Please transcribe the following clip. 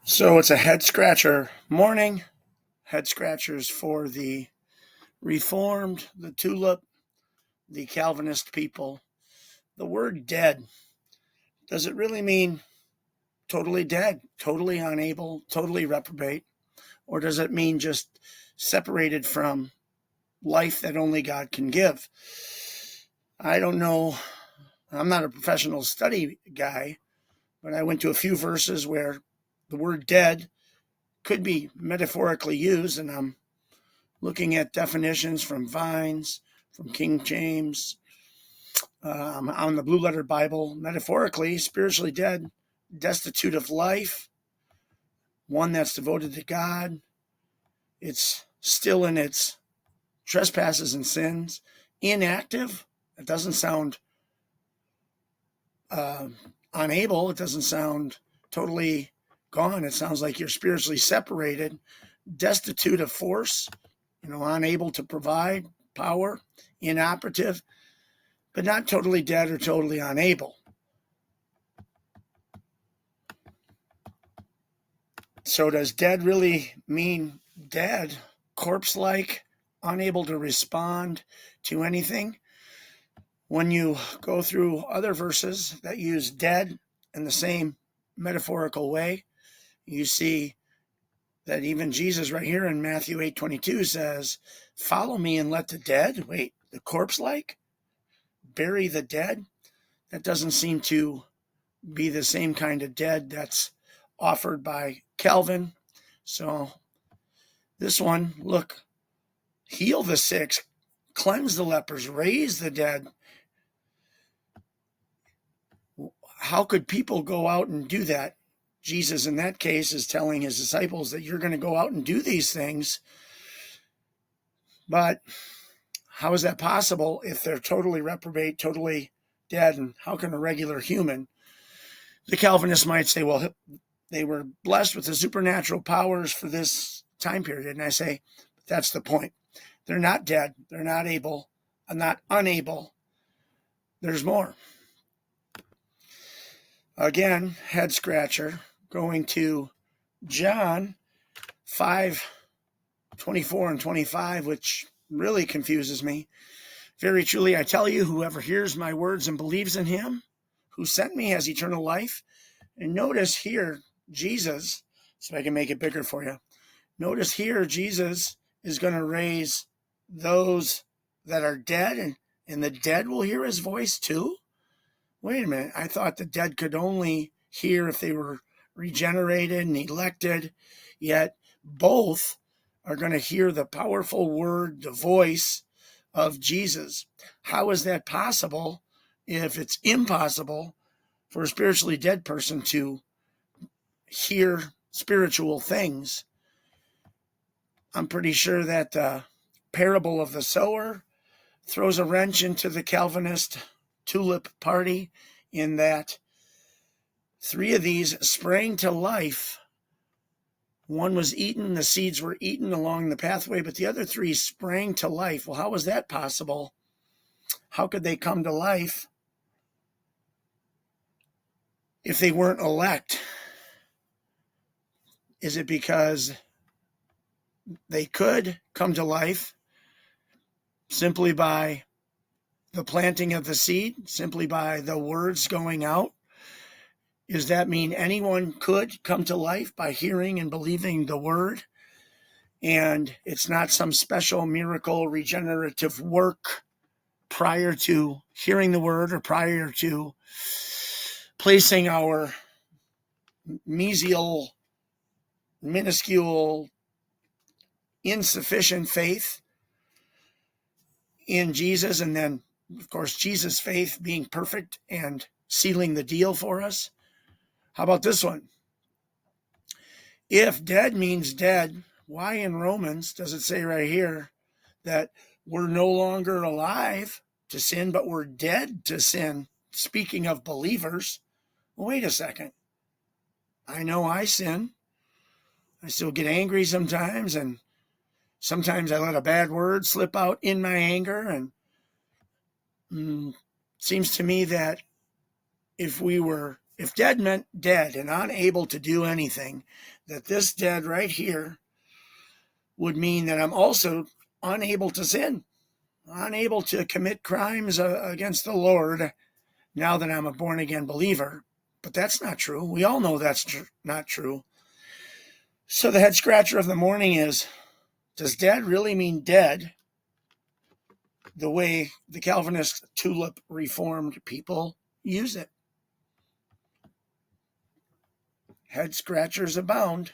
So it's a head scratcher morning, head scratchers for the Reformed, the Tulip, the Calvinist people. The word dead, does it really mean totally dead, totally unable, totally reprobate? Or does it mean just separated from life that only God can give? I don't know. I'm not a professional study guy, but I went to a few verses where the word dead could be metaphorically used, and I'm looking at definitions from Vines, from King James, on the Blue Letter Bible. Metaphorically, spiritually dead, destitute of life, one that's devoted to God. It's still in its trespasses and sins. Inactive, it doesn't sound uh, unable. It doesn't sound totally gone. It sounds like you're spiritually separated. Destitute of force, unable to provide power, inoperative, but not totally dead or totally unable. So does dead really mean dead, corpse-like, unable to respond to anything? When you go through other verses that use dead in the same metaphorical way, you see that even Jesus right here in Matthew 8:22 says, "Follow me and let the dead," wait, the corpse-like, bury the dead? That doesn't seem to be the same kind of dead that's offered by Calvin. So this one, look, heal the sick, cleanse the lepers, raise the dead. How could people go out and do that? Jesus, in that case, is telling his disciples that you're going to go out and do these things. But how is that possible if they're totally reprobate, totally dead? And how can a regular human? The Calvinists might say, well, they were blessed with the supernatural powers for this time period. And I say, that's the point. They're not dead. They're not able, not unable. There's more. Again, head scratcher, going to John 5:24 and 25, which really confuses me. Very truly, I tell you, whoever hears my words and believes in him who sent me has eternal life. And notice here, Jesus, so I can make it bigger for you. Notice here, Jesus is going to raise those that are dead, and the dead will hear his voice too? Wait a minute. I thought the dead could only hear if they were regenerated and elected, yet both are going to hear the powerful word, the voice of Jesus. How is that possible if it's impossible for a spiritually dead person to hear spiritual things? I'm pretty sure that the parable of the sower throws a wrench into the Calvinist tulip party, in that 3 of these sprang to life. One was eaten, the seeds were eaten along the pathway, but the other 3 sprang to life. Well, how was that possible? How could they come to life if they weren't elect? Is it because they could come to life simply by the planting of the seed, simply by the words going out? Does that mean anyone could come to life by hearing and believing the word? And it's not some special miracle regenerative work prior to hearing the word or prior to placing our mesial, minuscule, insufficient faith in Jesus, and then, of course, Jesus' faith being perfect and sealing the deal for us. How about this one? If dead means dead, why in Romans does it say right here that we're no longer alive to sin, but we're dead to sin? Speaking of believers, well, wait a second. I know I sin. I still get angry sometimes, and sometimes I let a bad word slip out in my anger. And seems to me that if we were If dead meant dead and unable to do anything, that this dead right here would mean that I'm also unable to sin, unable to commit crimes against the Lord now that I'm a born-again believer. But that's not true. We all know that's not true. So the head scratcher of the morning is, does dead really mean dead the way the Calvinist tulip reformed people use it? Head scratchers abound.